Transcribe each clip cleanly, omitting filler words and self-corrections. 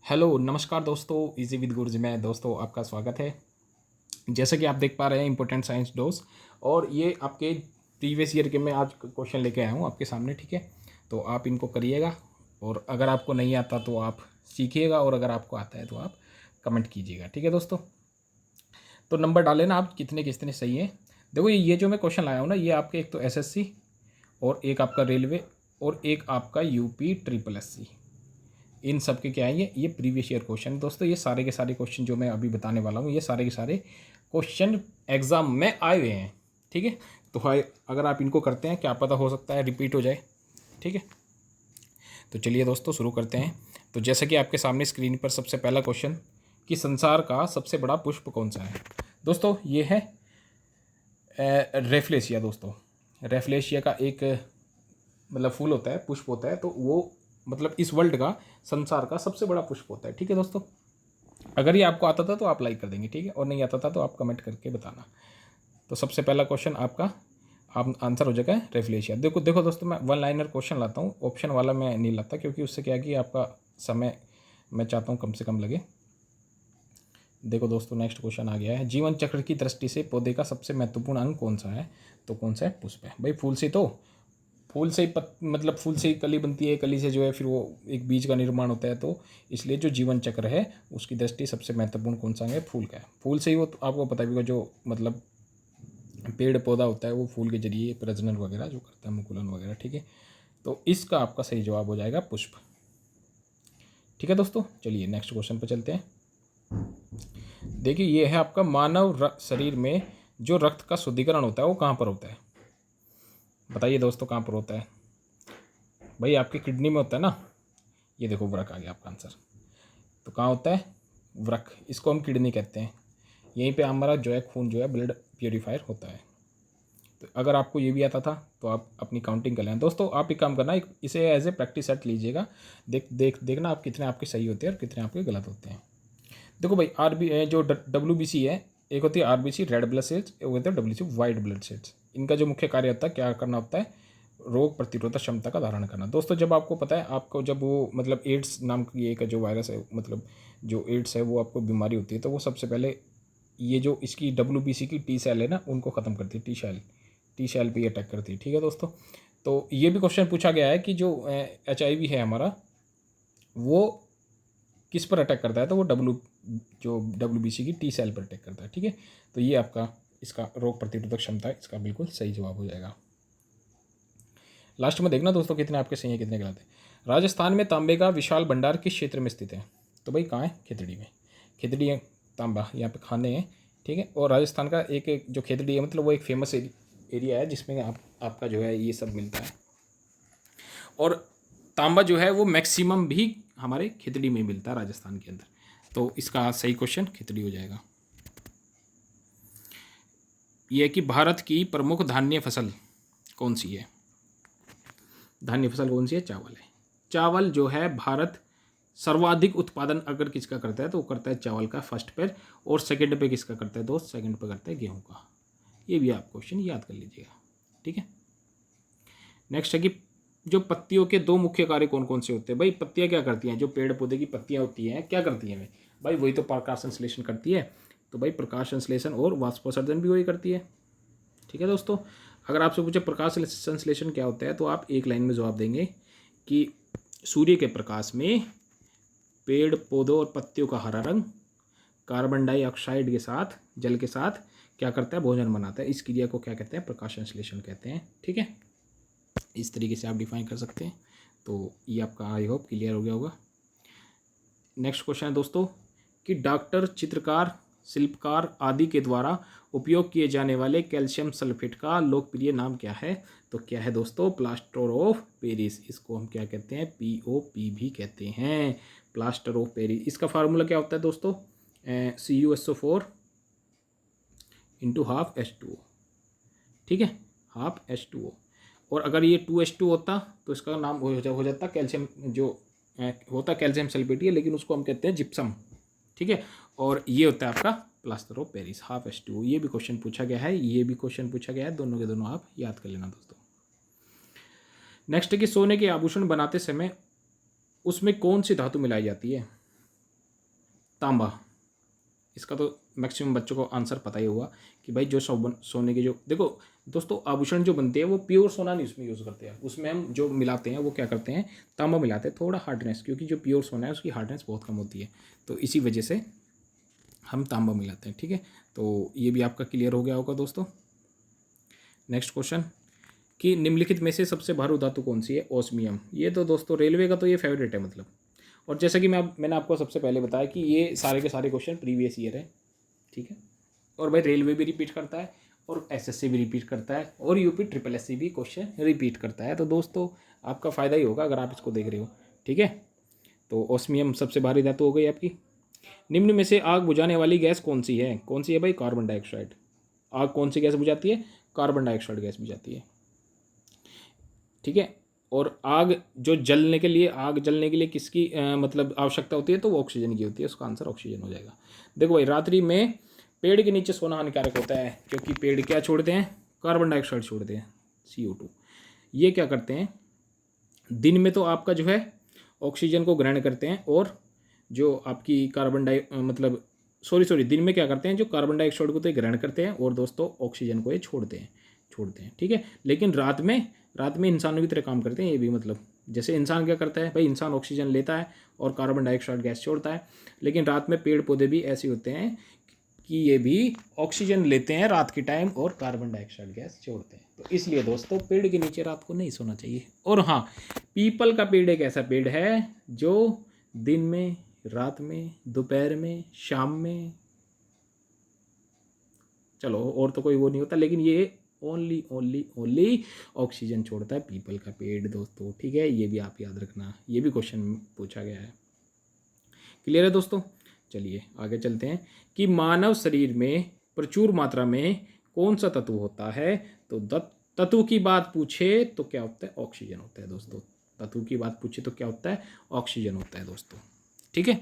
Hello नमस्कार दोस्तों, easy with गुरुजी में दोस्तों आपका स्वागत है। जैसे कि आप देख पा रहे हैं इम्पोर्टेंट साइंस डोज, और ये आपके प्रीवियस ईयर के मैं आज क्वेश्चन लेके आया हूँ आपके सामने। ठीक है, तो आप इनको करिएगा, और अगर आपको नहीं आता तो आप सीखिएगा, और अगर आपको आता है तो आप कमेंट कीजिएगा। ठीक है दोस्तों, तो नंबर डालें ना आप कितने कितने सही हैं। देखो ये जो मैं क्वेश्चन लाया हूँ ना, ये आपके एक तो एसएससी, और एक आपका रेलवे, और एक आपका यूपी ट्रिपल एससी, इन सब के क्या है, ये प्रीवियस ईयर क्वेश्चन दोस्तों। ये सारे के सारे क्वेश्चन जो मैं अभी बताने वाला हूँ, ये सारे के सारे क्वेश्चन एग्जाम में आए हुए हैं। ठीक है, तो हाय, अगर आप इनको करते हैं क्या पता हो सकता है रिपीट हो जाए। ठीक है, तो चलिए दोस्तों शुरू करते हैं। तो जैसे कि आपके सामने स्क्रीन पर सबसे पहला क्वेश्चन कि संसार का सबसे बड़ा पुष्प कौन सा है। दोस्तों ये है रेफ्लेशिया। दोस्तों रेफ्लेशिया का एक मतलब फूल होता है, पुष्प होता है, तो वो मतलब इस वर्ल्ड का, संसार का सबसे बड़ा पुष्प होता है। ठीक है दोस्तों, अगर ये आपको आता था तो आप लाइक कर देंगे, ठीक है, और नहीं आता था तो आप कमेंट करके बताना। तो सबसे पहला क्वेश्चन आपका आप आंसर हो जाएगा रेफ्लेशिया। देखो देखो दोस्तों, मैं वन लाइनर क्वेश्चन लाता हूँ, ऑप्शन वाला मैं नहीं लाता, क्योंकि उससे क्या है कि आपका समय मैं चाहता हूँ कम से कम लगे। देखो दोस्तों, नेक्स्ट क्वेश्चन आ गया है, जीवन चक्र की दृष्टि से पौधे का सबसे महत्वपूर्ण अंग कौन सा है। तो कौन सा है, पुष्प है भाई। फूल से ही मतलब फूल से ही कली बनती है, कली से जो है फिर वो एक बीज का निर्माण होता है। तो इसलिए जो जीवन चक्र है उसकी दृष्टि सबसे महत्वपूर्ण कौन सा है, फूल का है। फूल से ही वो, तो आपको पता भी होगा, जो मतलब पेड़ पौधा होता है वो फूल के जरिए प्रजनन वगैरह जो करता है, मुकुलन वगैरह। ठीक है, तो इसका आपका सही जवाब हो जाएगा पुष्प। ठीक है दोस्तों, चलिए नेक्स्ट क्वेश्चन पर चलते हैं। देखिए ये है आपका, मानव शरीर में जो रक्त का शुद्धिकरण होता है वो कहाँ पर होता है। बताइए दोस्तों, कहाँ पर होता है भाई। आपकी किडनी में होता है ना। ये देखो वृक आ गया आपका आंसर। तो कहाँ होता है, वृक, इसको हम किडनी कहते हैं। यहीं पे हमारा जो है खून जो है ब्लड प्योरीफायर होता है। तो अगर आपको ये भी आता था तो आप अपनी काउंटिंग कर लें दोस्तों। आप एक काम करना, एक इसे एज ए प्रैक्टिस सेट लीजिएगा। देखना आप कितने आपके सही होते हैं और कितने आपके गलत होते हैं। देखो भाई, जो WBC है, एक होती है RBC रेड ब्लड सेल्स, एक होता है WC वाइट ब्लड सेल्स। इनका जो मुख्य कार्य होता है, क्या करना होता है, रोग प्रतिरोधक क्षमता का धारण करना। दोस्तों जब आपको पता है, आपको जब वो मतलब एड्स नाम की एक जो वायरस है, मतलब जो एड्स है वो आपको बीमारी होती है, तो वो सबसे पहले ये जो इसकी WBC की टी सेल है ना, उनको ख़त्म करती है। टी सेल पे अटैक करती है। ठीक है दोस्तों, तो ये भी क्वेश्चन पूछा गया है कि जो HIV है हमारा, वो किस पर अटैक करता है। तो वो जो WBC की टी सेल पर अटैक करता है। ठीक है, तो ये आपका इसका रोग प्रतिरोधक क्षमता है, इसका बिल्कुल सही जवाब हो जाएगा। लास्ट में देखना दोस्तों कितने आपके सही हैं कितने गलत हैं। राजस्थान में तांबे का विशाल भंडार किस क्षेत्र में स्थित है। तो भाई कहाँ है, खेतड़ी में। खेतड़ी है, तांबा यहाँ पे खाने हैं। ठीक है, और राजस्थान का एक जो खेतड़ी है, मतलब वो एक फेमस एरिया है जिसमें आपका जो है ये सब मिलता है। और तांबा जो है वो मैक्सिमम भी हमारे खिचड़ी में मिलता है राजस्थान के अंदर। तो इसका सही क्वेश्चन खिचड़ी हो जाएगा। ये है कि भारत की प्रमुख धान्य फसल कौन सी है। धान्य फसल कौन सी है, चावल है। चावल जो है भारत सर्वाधिक उत्पादन अगर किसका करता है तो वो करता है चावल का फर्स्ट पर, और सेकंड पे किसका करता है दोस्त, सेकंड पे करता है गेहूं का। ये भी आप क्वेश्चन याद कर लीजिएगा। ठीक है, नेक्स्ट है कि जो पत्तियों के दो मुख्य कार्य कौन कौन से होते हैं। भाई पत्तियां क्या करती हैं, जो पेड़ पौधे की पत्तियां होती हैं क्या करती हैं भाई, वही तो प्रकाश संश्लेषण करती है। तो भाई प्रकाश संश्लेषण और वाष्पोत्सर्जन भी वही करती है। ठीक है दोस्तों, अगर आपसे पूछे प्रकाश संश्लेषण क्या होता है, तो आप एक लाइन में जवाब देंगे कि सूर्य के प्रकाश में पेड़ पौधों और पत्तियों का हरा रंग कार्बन डाइऑक्साइड के साथ, जल के साथ क्या करता है, भोजन बनाता है। इस क्रिया को क्या कहते हैं, प्रकाश संश्लेषण कहते हैं। ठीक है, इस तरीके से आप डिफाइन कर सकते हैं। तो ये आपका आई होप क्लियर हो गया होगा। नेक्स्ट क्वेश्चन है दोस्तों कि डॉक्टर, चित्रकार, शिल्पकार आदि के द्वारा उपयोग किए जाने वाले कैल्शियम सल्फेट का लोकप्रिय नाम क्या है। तो क्या है दोस्तों, प्लास्टर ऑफ पेरिस। इसको हम क्या कहते हैं, POP भी कहते हैं, प्लास्टर ऑफ पेरिस। इसका फार्मूला क्या होता है दोस्तों, CuSO4 × ½ H2O। ठीक है, ½ H2O। और अगर ये 2H2 होता तो इसका नाम हो जाता कैल्शियम, जो होता कैल्शियम सल्फेट ही है, लेकिन उसको हम कहते हैं जिप्सम। ठीक है, और ये होता है आपका प्लास्टर ऑफ पेरिस, ½ H2O। ये भी क्वेश्चन पूछा गया है, ये भी क्वेश्चन पूछा गया है, दोनों के दोनों आप याद कर लेना दोस्तों। नेक्स्ट है कि सोने के आभूषण बनाते समय उसमें कौन सी धातु मिलाई जाती है। तांबा। इसका तो मैक्सिमम बच्चों को आंसर पता ही होगा कि भाई जो सोने के जो देखो दोस्तों आभूषण जो बनते हैं वो प्योर सोना नहीं उसमें यूज़ करते हैं, उसमें हम जो मिलाते हैं वो क्या करते हैं, तांबा मिलाते हैं, थोड़ा हार्डनेस, क्योंकि जो प्योर सोना है उसकी हार्डनेस बहुत कम होती है, तो इसी वजह से हम तांबा मिलाते हैं। ठीक है, तो ये भी आपका क्लियर हो गया होगा दोस्तों। नेक्स्ट क्वेश्चन कि निम्नलिखित में से सबसे भारी धातु कौन सी है? ओस्मियम। ये तो दोस्तों रेलवे का तो ये फेवरेट है मतलब, और जैसा कि मैंने आपको सबसे पहले बताया कि ये सारे के सारे क्वेश्चन प्रीवियस ईयर है। ठीक है, और भाई रेलवे भी रिपीट करता है और एसएससी भी रिपीट करता है और यूपी ट्रिपल एससी भी क्वेश्चन रिपीट करता है, तो दोस्तों आपका फ़ायदा ही होगा अगर आप इसको देख रहे हो। ठीक है, तो ओस्मियम सबसे भारी धातु हो गई आपकी। निम्न में से आग बुझाने वाली गैस कौन सी है? कौन सी है भाई? Carbon dioxide. आग कौन सी गैस बुझाती है? कार्बन डाइऑक्साइड गैस बुझाती है। ठीक है, और आग जलने के लिए किसकी मतलब आवश्यकता होती है? तो वो ऑक्सीजन की होती है, उसका आंसर ऑक्सीजन हो जाएगा। देखो भाई रात्रि में पेड़ के नीचे सोना हानिकारक होता है, क्योंकि पेड़ क्या छोड़ते हैं? कार्बन डाइऑक्साइड छोड़ते हैं, CO2। ये क्या करते हैं? दिन में तो आपका जो है ऑक्सीजन को ग्रहण करते हैं, और जो आपकी दिन में क्या करते हैं? जो कार्बन डाइऑक्साइड को तो ये ग्रहण करते हैं और दोस्तों ऑक्सीजन को ये छोड़ते हैं। ठीक है, लेकिन रात में इंसानों की तरह काम करते हैं ये भी, मतलब जैसे इंसान क्या करता है भाई, इंसान ऑक्सीजन लेता है और कार्बन डाइऑक्साइड गैस छोड़ता है, लेकिन रात में पेड़ पौधे भी ऐसे होते हैं कि ये भी ऑक्सीजन लेते हैं रात के टाइम और कार्बन डाइऑक्साइड गैस छोड़ते हैं। तो इसलिए दोस्तों पेड़ के नीचे रात को नहीं सोना चाहिए। और हाँ, पीपल का पेड़ एक ऐसा पेड़ है जो दिन में, रात में, दोपहर में, शाम में, चलो और तो कोई वो नहीं होता, लेकिन ये ओनली ऑक्सीजन छोड़ता है पीपल का पेड़ दोस्तों। ठीक है, ये भी आप याद रखना, ये भी क्वेश्चन पूछा गया है। क्लियर है दोस्तों? चलिए आगे चलते हैं कि मानव शरीर में प्रचुर मात्रा में कौन सा तत्व होता है? तो तत्व की बात पूछे तो क्या होता है? ऑक्सीजन होता है दोस्तों। तत्व की बात पूछे तो क्या होता है? ऑक्सीजन होता है दोस्तों। ठीक है,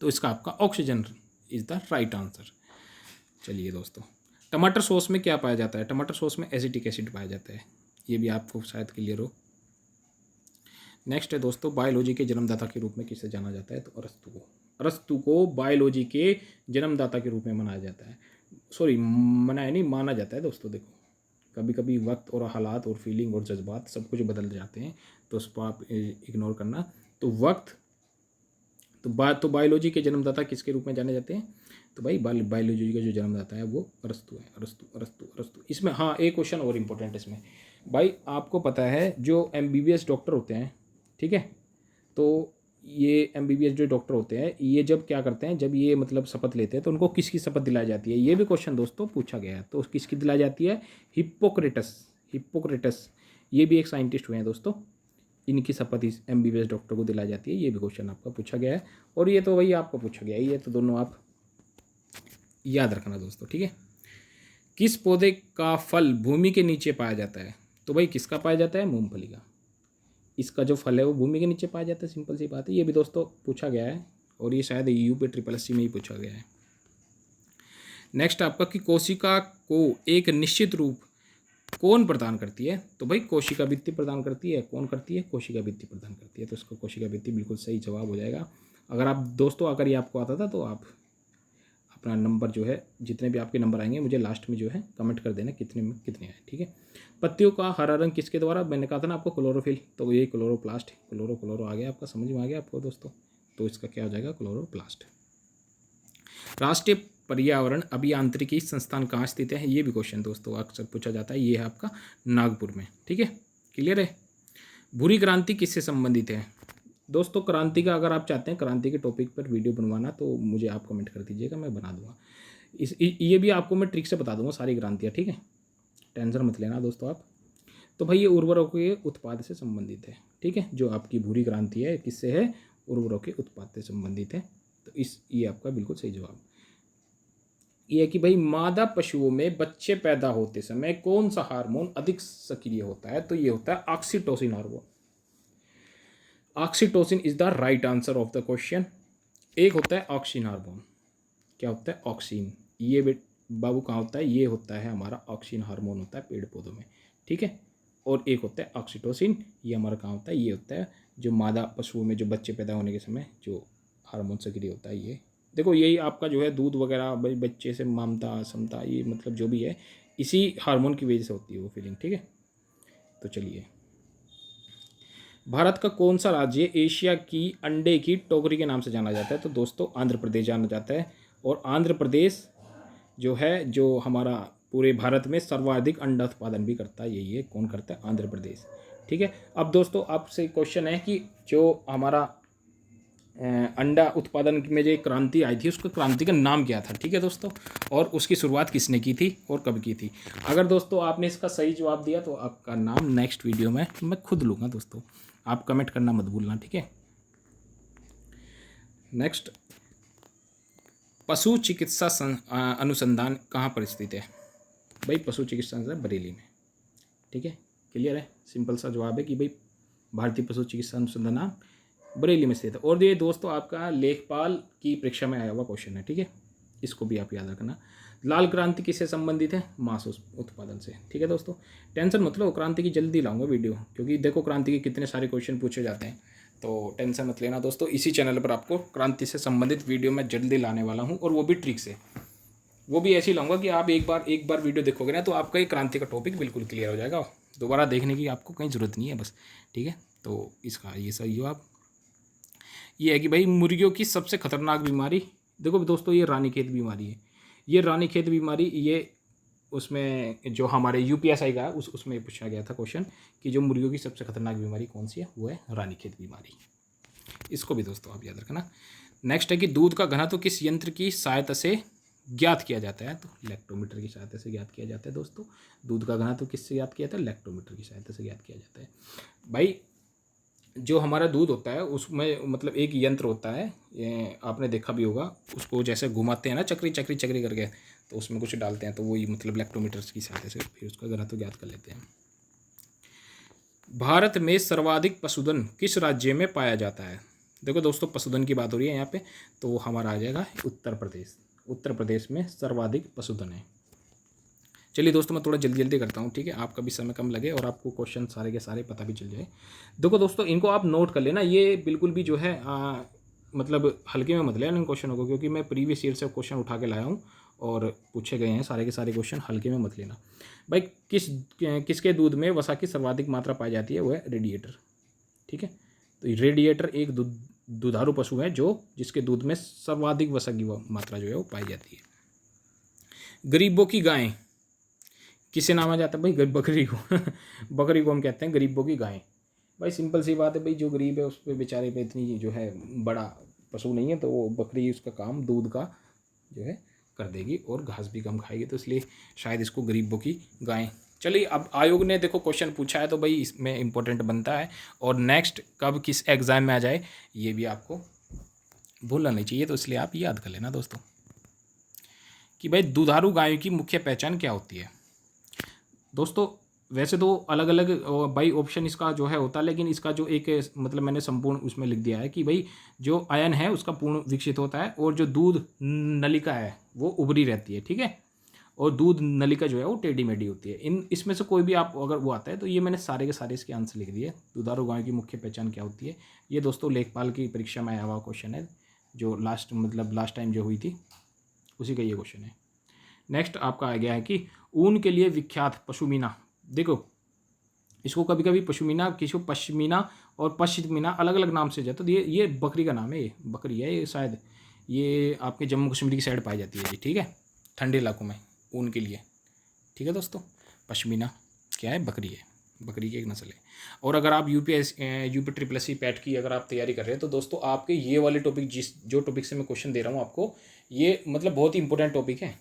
तो इसका आपका oxygen is the right answer. चलिए दोस्तों, टमाटर सॉस में क्या पाया जाता है? टमाटर सॉस में एसिटिक एसिड पाया जाता है, ये भी आपको शायद क्लियर हो। नेक्स्ट है दोस्तों, बायोलॉजी के जन्मदाता के रूप में किसे जाना जाता है? तो अरस्तु को बायोलॉजी के जन्मदाता के रूप में मनाया जाता है। मनाया नहीं, माना जाता है दोस्तों। देखो कभी कभी वक्त और हालात और फीलिंग और जज्बात सब कुछ बदल जाते हैं, तो उसको आप इग्नोर करना। तो बायोलॉजी के जन्मदाता किसके रूप में जाने जाते हैं? तो भाई बायोलॉजी का जो जन्मदाता है वो अरस्तु है। अरस्तु। इसमें हाँ एक क्वेश्चन और इम्पोर्टेंट इसमें भाई, आपको पता है जो MBBS डॉक्टर होते हैं, ठीक है, तो ये MBBS जो डॉक्टर होते हैं ये जब क्या करते हैं, जब ये मतलब शपथ लेते हैं तो उनको किसकी शपथ दिलाई जाती है? ये भी क्वेश्चन दोस्तों पूछा गया है। तो किसकी दिलाई जाती है? हिप्पोक्रेटस। ये भी एक साइंटिस्ट हुए हैं दोस्तों, इनकी शपथ इस MBBS डॉक्टर को दिलाई जाती है। ये भी क्वेश्चन आपका पूछा गया है, और ये तो वही आपका पूछा गया है, ये तो दोनों आप याद रखना दोस्तों। ठीक है, किस पौधे का फल भूमि के नीचे पाया जाता है? तो भाई किसका पाया जाता है? मूंगफली का। इसका जो फल है वो भूमि के नीचे पाया जाता है, सिंपल सी बात है। ये भी दोस्तों पूछा गया है, और ये शायद यूपी ट्रिपल एससी में ही पूछा गया है। नेक्स्ट आपका कि कोशिका को एक निश्चित रूप कौन प्रदान करती है? तो भाई कोशिका भित्ति प्रदान करती है। कौन करती है? कोशिका भित्ति प्रदान करती है। तो इसका कोशिका भित्ति बिल्कुल सही जवाब हो जाएगा। अगर आप दोस्तों अगर ये आपको आता था तो आप अपना नंबर जो है, जितने भी आपके नंबर आएंगे मुझे लास्ट में जो है कमेंट कर देना कितने में कितने आए। ठीक है, पत्तियों का हरा रंग किसके द्वारा? मैंने कहा था ना आपको क्लोरोफिल, तो ये क्लोरोप्लास्ट। क्लोरो आ गया आपका, समझ में आ गया आपको दोस्तों। तो इसका क्या हो जाएगा? क्लोरोप्लास्ट। राष्ट्रीय पर्यावरण अभियांत्रिकी संस्थान कहाँ स्थित है? ये भी क्वेश्चन दोस्तों अक्सर पूछा जाता है। ये है आपका नागपुर में। ठीक है, क्लियर है? भूरी क्रांति किससे संबंधित है? दोस्तों क्रांति का अगर आप चाहते हैं क्रांति के टॉपिक पर वीडियो बनवाना तो मुझे आप कमेंट कर दीजिएगा, मैं बना दूंगा। ये भी आपको मैं ट्रिक से बता दूंगा सारी क्रांतियाँ। ठीक है, टेंशन मत लेना दोस्तों आप। तो भाई ये उर्वरकों के उत्पाद से संबंधित है। ठीक है, जो आपकी भूरी क्रांति है किससे है? उर्वरकों के उत्पाद से संबंधित है। तो ये आपका बिल्कुल सही जवाब ये है कि भाई मादा पशुओं में बच्चे पैदा होते समय कौन सा हार्मोन अधिक सक्रिय होता है? तो ये होता है oxytocin hormone. Oxytocin is the right answer of the question. एक होता है ऑक्सीन हार्मोन। क्या होता है? ऑक्सीन। ये बाबू कहाँ होता है? ये होता है हमारा ऑक्सीन हार्मोन, होता है पेड़ पौधों में। ठीक है, और एक होता है ऑक्सीटोसिन, ये हमारा कहाँ होता है? ये होता है जो मादा पशुओं में जो बच्चे पैदा होने के समय जो हार्मोन सक्रिय होता है, ये देखो यही आपका जो है दूध वगैरह भाई बच्चे से ममता समता ये मतलब जो भी है इसी हार्मोन की वजह से होती है वो फीलिंग, ठीक है। तो चलिए, भारत का कौन सा राज्य एशिया की अंडे की टोकरी के नाम से जाना जाता है? तो दोस्तों आंध्र प्रदेश जाना जाता है। और आंध्र प्रदेश जो है जो हमारा पूरे भारत में सर्वाधिक अंडा उत्पादन भी करता है, यही है, कौन करता है? आंध्र प्रदेश, ठीक है। अब दोस्तों आपसे क्वेश्चन है कि जो हमारा अंडा उत्पादन में जो एक क्रांति आई थी उसको क्रांति का नाम क्या था, ठीक है दोस्तों, और उसकी शुरुआत किसने की थी और कब की थी? अगर दोस्तों आपने इसका सही जवाब दिया तो आपका नाम नेक्स्ट वीडियो में मैं खुद लूँगा दोस्तों, आप कमेंट करना मत भूलना, ठीक है। नेक्स्ट, पशु चिकित्सा अनुसंधान कहाँ पर स्थित है? भाई पशु चिकित्सा अनुसंधान बरेली में, ठीक है, क्लियर है, सिंपल सा जवाब है कि भाई भारतीय पशु चिकित्सा अनुसंधान बरेली में स्थित है। और ये दोस्तों आपका लेखपाल की परीक्षा में आया हुआ क्वेश्चन है, ठीक है, इसको भी आप याद रखना। लाल क्रांति किससे संबंधित है? मांस उत्पादन से, ठीक है दोस्तों। टेंशन मत लो, क्रांति की जल्दी लाऊंगा वीडियो, क्योंकि देखो क्रांति के कितने सारे क्वेश्चन पूछे जाते हैं, तो टेंशन मत लेना दोस्तों। इसी चैनल पर आपको क्रांति से संबंधित वीडियो मैं जल्दी लाने वाला हूँ, और वो भी ट्रिक से, वो भी ऐसे ही लाऊंगा कि आप एक बार वीडियो देखोगे ना तो आपका ये क्रांति का टॉपिक बिल्कुल क्लियर हो जाएगा, दोबारा देखने की आपको कहीं ज़रूरत नहीं है बस, ठीक है। तो इसका ये सही जवाब ये है कि भाई मुर्गियों की सबसे खतरनाक बीमारी, देखो दोस्तों ये रानीखेत बीमारी है, ये रानीखेत बीमारी, ये उसमें जो हमारे यूपीएसआई का उसमें पूछा गया था क्वेश्चन कि जो मुर्गियों की सबसे खतरनाक बीमारी कौन सी है, वो है रानीखेत बीमारी, इसको भी दोस्तों आप याद रखना। नेक्स्ट है कि दूध का घनत्व किस यंत्र की सहायता से ज्ञात किया जाता है? तो लैक्टोमीटर की सहायता से ज्ञात किया जाता है दोस्तों। दूध का घनत्व किससे ज्ञात किया जाता है? लैक्टोमीटर की सहायता से ज्ञात किया जाता है। भाई जो हमारा दूध होता है उसमें मतलब एक यंत्र होता है, ये आपने देखा भी होगा, उसको जैसे घुमाते हैं ना चक्री चक्री चक्री करके, तो उसमें कुछ डालते हैं, तो वही मतलब लैक्टोमीटर की सहायता से फिर उसका घनत्व ज्ञात कर लेते हैं। भारत में सर्वाधिक पशुधन किस राज्य में पाया जाता है? देखो दोस्तों पशुधन की बात हो रही है यहाँ पे, तो वो हमारा आ जाएगा उत्तर प्रदेश। उत्तर प्रदेश में सर्वाधिक पशुधन है। चलिए दोस्तों मैं थोड़ा जल्दी करता हूँ, ठीक है, आपका भी समय कम लगे और आपको क्वेश्चन सारे के सारे पता भी चल जाए। देखो दोस्तों इनको आप नोट कर लेना, ये बिल्कुल भी जो है मतलब हल्के में मत लेना इन क्वेश्चनों को, क्योंकि मैं प्रीवियस ईयर से क्वेश्चन उठा के लाया हूँ और पूछे गए हैं सारे के सारे क्वेश्चन, हल्के में मत लेना। भाई किसके दूध में वसा की सर्वाधिक मात्रा पाई जाती है? वो है रेडिएटर, ठीक है। तो रेडिएटर एक दुधारू पशु है जिसके दूध में सर्वाधिक वसा की मात्रा जो है वो पाई जाती है। गरीबों की गाय किसे नामा जाता है? भाई बकरी को बकरी को हम कहते हैं गरीबों की गाय। भाई सिंपल सी बात है, भाई जो गरीब है उस पर बेचारे पे इतनी जो है बड़ा पशु नहीं है, तो वो बकरी उसका काम दूध का जो है कर देगी और घास भी कम खाएगी, तो इसलिए शायद इसको गरीबों की गाय। चलिए अब आयोग ने देखो क्वेश्चन पूछा है तो भाई इसमें इंपॉर्टेंट बनता है, और नेक्स्ट कब किस एग्जाम में आ जाए ये भी आपको भूलना नहीं चाहिए, तो इसलिए आप याद कर लेना दोस्तों कि भाई दुधारू गायों की मुख्य पहचान क्या होती है। दोस्तों वैसे तो अलग अलग भाई ऑप्शन इसका जो है होता है, लेकिन इसका जो एक मतलब मैंने संपूर्ण उसमें लिख दिया है कि भाई जो आयन है उसका पूर्ण विकसित होता है, और जो दूध नलिका है वो उभरी रहती है, ठीक है, और दूध नलिका जो है वो टेढ़ी मेढ़ी होती है। इसमें से कोई भी आप अगर वो आता है तो ये मैंने सारे के सारे इसके आंसर लिख दिए। दुधारू गायों की मुख्य पहचान क्या होती है, ये दोस्तों लेखपाल की परीक्षा में आया हुआ क्वेश्चन है, जो लास्ट टाइम जो हुई थी उसी का ये क्वेश्चन है। नेक्स्ट आपका आ गया है कि ऊन के लिए विख्यात पशमीना, देखो इसको कभी कभी पशमीना, किसी को पश्मीना और पश्मीना अलग अलग नाम से जाता है, तो ये बकरी का नाम है, ये बकरी है, ये शायद ये आपके जम्मू कश्मीर की साइड पाई जाती है जी, ठीक है, ठंडे इलाकों में ऊन के लिए, ठीक है दोस्तों। पश्मीना क्या है? बकरी है, बकरी की एक नस्ल है। और अगर आप यूपी SSC पैट की अगर आप तैयारी कर रहे हैं तो दोस्तों आपके ये वाले टॉपिक जो टॉपिक से मैं क्वेश्चन दे रहा हूँ आपको, ये मतलब बहुत ही इंपॉर्टेंट टॉपिक है,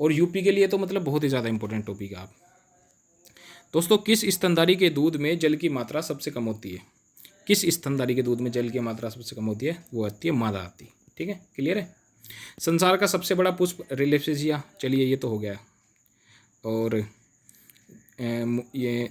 और यूपी के लिए तो मतलब बहुत ही ज़्यादा इंपॉर्टेंट टॉपिक है। आप दोस्तों किस स्तनधारी के दूध में जल की मात्रा सबसे कम होती है? किस स्तनधारी के दूध में जल की मात्रा सबसे कम होती है? वो आती है मादा आती, ठीक है, क्लियर है। संसार का सबसे बड़ा पुष्प रिलेप्सिया, चलिए ये तो हो गया, और ये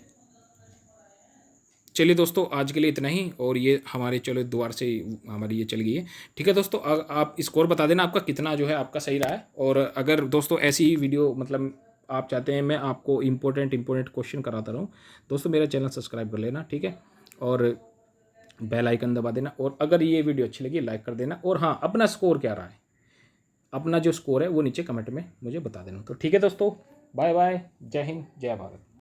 चलिए दोस्तों आज के लिए इतना ही, और ये हमारे चलो द्वार से हमारी ये चल गई है, ठीक है दोस्तों। आप स्कोर बता देना आपका कितना जो है आपका सही रहा है, और अगर दोस्तों ऐसी ही वीडियो मतलब आप चाहते हैं मैं आपको इंपॉर्टेंट क्वेश्चन कराता रहूँ दोस्तों, मेरा चैनल सब्सक्राइब कर लेना, ठीक है, और बेल आइकन दबा देना, और अगर ये वीडियो अच्छी लगी लाइक कर देना, और हाँ अपना स्कोर क्या रहा है अपना जो स्कोर है वो नीचे कमेंट में मुझे बता देना। तो ठीक है दोस्तों, बाय बाय, जय हिंद, जय भारत।